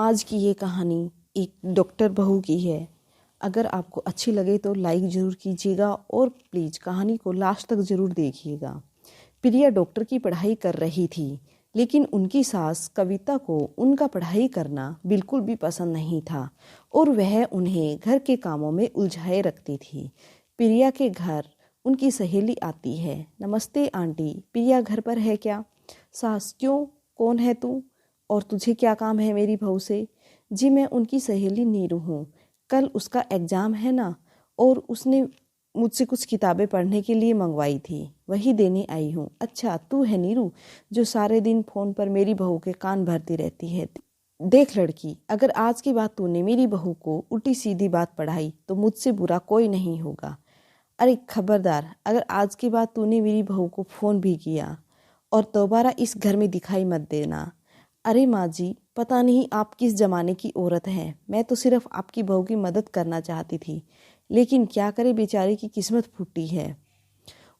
आज की ये कहानी एक डॉक्टर बहू की है। अगर आपको अच्छी लगे तो लाइक ज़रूर कीजिएगा और प्लीज़ कहानी को लास्ट तक ज़रूर देखिएगा। प्रिया डॉक्टर की पढ़ाई कर रही थी, लेकिन उनकी सास कविता को उनका पढ़ाई करना बिल्कुल भी पसंद नहीं था और वह उन्हें घर के कामों में उलझाए रखती थी। प्रिया के घर उनकी सहेली आती है। नमस्ते आंटी, प्रिया घर पर है क्या? सास: क्यों, कौन है तू और तुझे क्या काम है मेरी बहू से? जी मैं उनकी सहेली नीरू हूँ। कल उसका एग्ज़ाम है ना, और उसने मुझसे कुछ किताबें पढ़ने के लिए मंगवाई थी, वही देने आई हूँ। अच्छा, तू है नीरू जो सारे दिन फ़ोन पर मेरी बहू के कान भरती रहती है? देख लड़की, अगर आज की बात तूने मेरी बहू को उल्टी सीधी बात पढ़ाई तो मुझसे बुरा कोई नहीं होगा। अरे खबरदार, अगर आज की बात तूने मेरी बहू को फ़ोन भी किया और दोबारा इस घर में दिखाई मत देना। अरे माँ जी, पता नहीं आप किस ज़माने की औरत हैं। मैं तो सिर्फ आपकी बहू की मदद करना चाहती थी, लेकिन क्या करे, बेचारी की किस्मत फूटी है,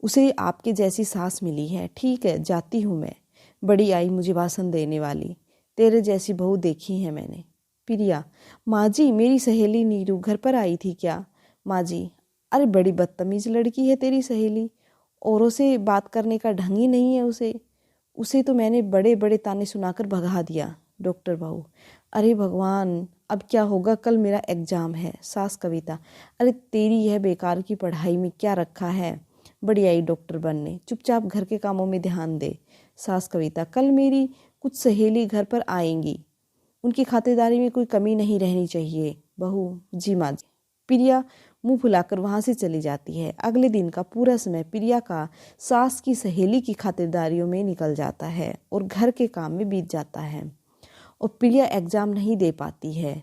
उसे आपके जैसी सास मिली है। ठीक है, जाती हूँ मैं। बड़ी आई मुझे भाषण देने वाली, तेरे जैसी बहू देखी है मैंने। प्रिया: माँ जी, मेरी सहेली नीरू घर पर आई थी क्या? माँ जी: अरे बड़ी बदतमीज़ लड़की है तेरी सहेली, औरों से बात करने का ढंग ही नहीं है उसे। उसे तो मैंने बड़े बड़े ताने सुनाकर भगा दिया। डॉक्टर बहू: अरे भगवान, अब क्या होगा, कल मेरा एग्जाम है। सास कविता: अरे तेरी यह बेकार की पढ़ाई में क्या रखा है, बड़ी आई डॉक्टर बनने, चुपचाप घर के कामों में ध्यान दे। सास कविता: कल मेरी कुछ सहेली घर पर आएंगी, उनकी खातिरदारी में कोई कमी नहीं रहनी चाहिए। बहू: जी माँ जी। प्रिया मुंह फुलाकर वहां से चली जाती है। अगले दिन का पूरा समय प्रिया का सास की सहेली की खातिरदारियों में निकल जाता है और घर के काम में बीत जाता है, और प्रिया एग्जाम नहीं दे पाती है।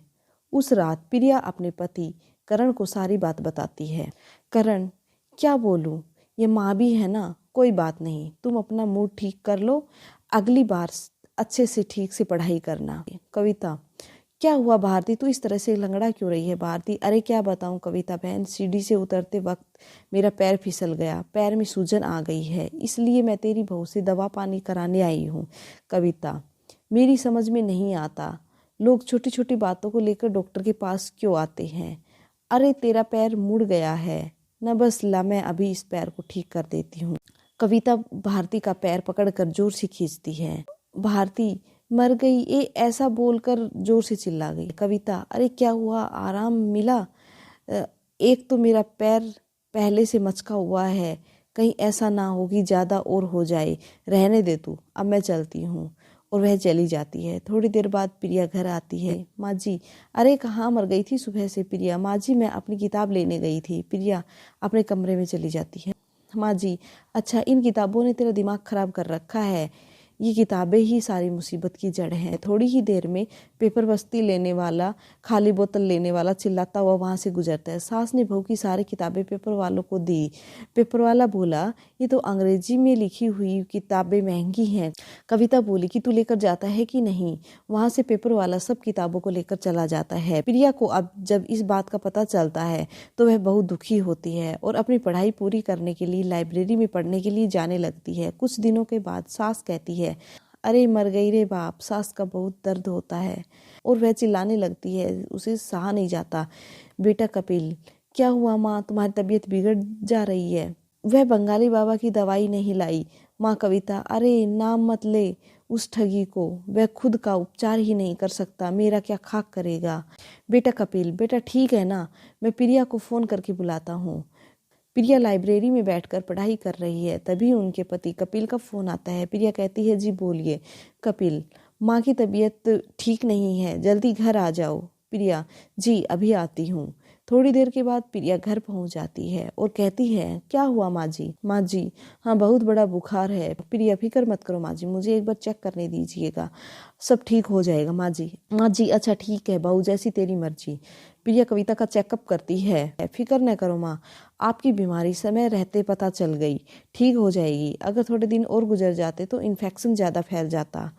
उस रात प्रिया अपने पति करण को सारी बात बताती है। करण: क्या बोलूं, ये माँ भी है ना, कोई बात नहीं, तुम अपना मूड ठीक कर लो, अगली बार अच्छे से ठीक से पढ़ाई करना। कविता: क्या हुआ भारती, तू इस तरह से लंगड़ा क्यों रही है? भारती: अरे क्या बताऊं कविता बहन, सीढ़ी से उतरते वक्त मेरा पैर फिसल गया, पैर में सूजन आ गई है, इसलिए मैं तेरी बहू से दवा पानी कराने आई हूँ। कविता: मेरी समझ में नहीं आता, लोग छोटी छोटी बातों को लेकर डॉक्टर के पास क्यों आते हैं? अरे तेरा पैर मुड़ गया है न, बस ला मैं अभी इस पैर को ठीक कर देती हूँ। कविता भारती का पैर पकड़कर जोर से खींचती है। भारती: मर गई, ये ऐसा बोलकर जोर से चिल्ला गई। कविता: अरे क्या हुआ, आराम मिला? एक तो मेरा पैर पहले से मचका हुआ है, कहीं ऐसा ना हो कि ज़्यादा और हो जाए, रहने दे तू, अब मैं चलती हूँ। और वह चली जाती है। थोड़ी देर बाद प्रिया घर आती है। माँ जी: अरे कहाँ मर गई थी सुबह से? प्रिया: माँ जी मैं अपनी किताब लेने गई थी। प्रिया अपने कमरे में चली जाती है। माँ जी: अच्छा, इन किताबों ने तेरा दिमाग खराब कर रखा है, ये किताबें ही सारी मुसीबत की जड़ हैं। थोड़ी ही देर में पेपर बस्ती लेने वाला, खाली बोतल लेने वाला चिल्लाता हुआ वहाँ से गुजरता है। सास ने बहू की सारी किताबें पेपर वालों को दी। पेपर वाला बोला, ये तो अंग्रेजी में लिखी हुई किताबें महंगी हैं। कविता बोली कि तू लेकर जाता है कि नहीं? वहाँ से पेपर वाला सब किताबों को लेकर चला जाता है। प्रिया को अब जब इस बात का पता चलता है तो वह बहुत दुखी होती है और अपनी पढ़ाई पूरी करने के लिए लाइब्रेरी में पढ़ने के लिए जाने लगती है। कुछ दिनों के बाद सास कहती है, अरे मर गई रे बाप। सास का बहुत दर्द होता है और वह चिल्लाने लगती है, उसे सहा नहीं जाता। बेटा कपिल: क्या हुआ माँ, तुम्हारी तबीयत बिगड़ जा रही है? वह बंगाली बाबा की दवाई नहीं लाई। माँ कविता: अरे नाम मत ले उस ठगी को, वह खुद का उपचार ही नहीं कर सकता, मेरा क्या खाक करेगा। बेटा कपिल: बेटा ठीक है ना, मैं प्रिया को फ़ोन करके बुलाता हूँ। प्रिया लाइब्रेरी में बैठकर पढ़ाई कर रही है, तभी उनके पति कपिल का फ़ोन आता है। प्रिया कहती है, जी बोलिए। कपिल: माँ की तबीयत ठीक नहीं है, जल्दी घर आ जाओ। प्रिया: जी अभी आती हूँ। थोड़ी देर के बाद प्रिया घर पहुंच जाती है और कहती है, क्या हुआ माँ जी? माँ जी: हाँ बहुत बड़ा बुखार है। प्रिया: फिक्र मत करो माँ जी, मुझे एक बार चेक करने दीजिएगा, सब ठीक हो जाएगा। माँ जी: माँ जी अच्छा ठीक है बहू, जैसी तेरी मर्जी। प्रिया कविता का चेकअप करती है। फिक्र न करो माँ, आपकी बीमारी समय रहते पता चल गई, ठीक हो जाएगी। अगर थोड़े दिन और गुजर जाते तो इन्फेक्शन ज़्यादा फैल जाता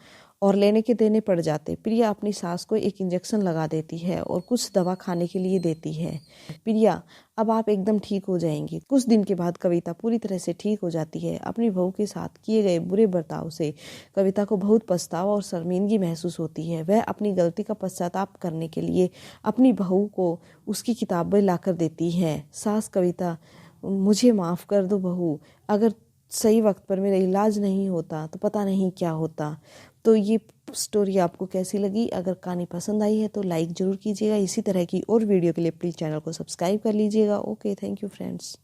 और लेने के देने पड़ जाते। प्रिया अपनी सास को एक इंजेक्शन लगा देती है और कुछ दवा खाने के लिए देती है। प्रिया, अब आप एकदम ठीक हो जाएंगी। कुछ दिन के बाद कविता पूरी तरह से ठीक हो जाती है। अपनी बहू के साथ किए गए बुरे बर्ताव से कविता को बहुत पछतावा और शर्मिंदगी महसूस होती है। वह अपनी गलती का पश्चाताप करने के लिए अपनी बहू को उसकी किताबें लाकर देती है। सास कविता, मुझे माफ़ कर दो बहू, अगर सही वक्त पर मेरा इलाज नहीं होता तो पता नहीं क्या होता। तो ये स्टोरी आपको कैसी लगी? अगर कहानी पसंद आई है तो लाइक ज़रूर कीजिएगा। इसी तरह की और वीडियो के लिए प्लीज़ चैनल को सब्सक्राइब कर लीजिएगा। Okay, thank you friends.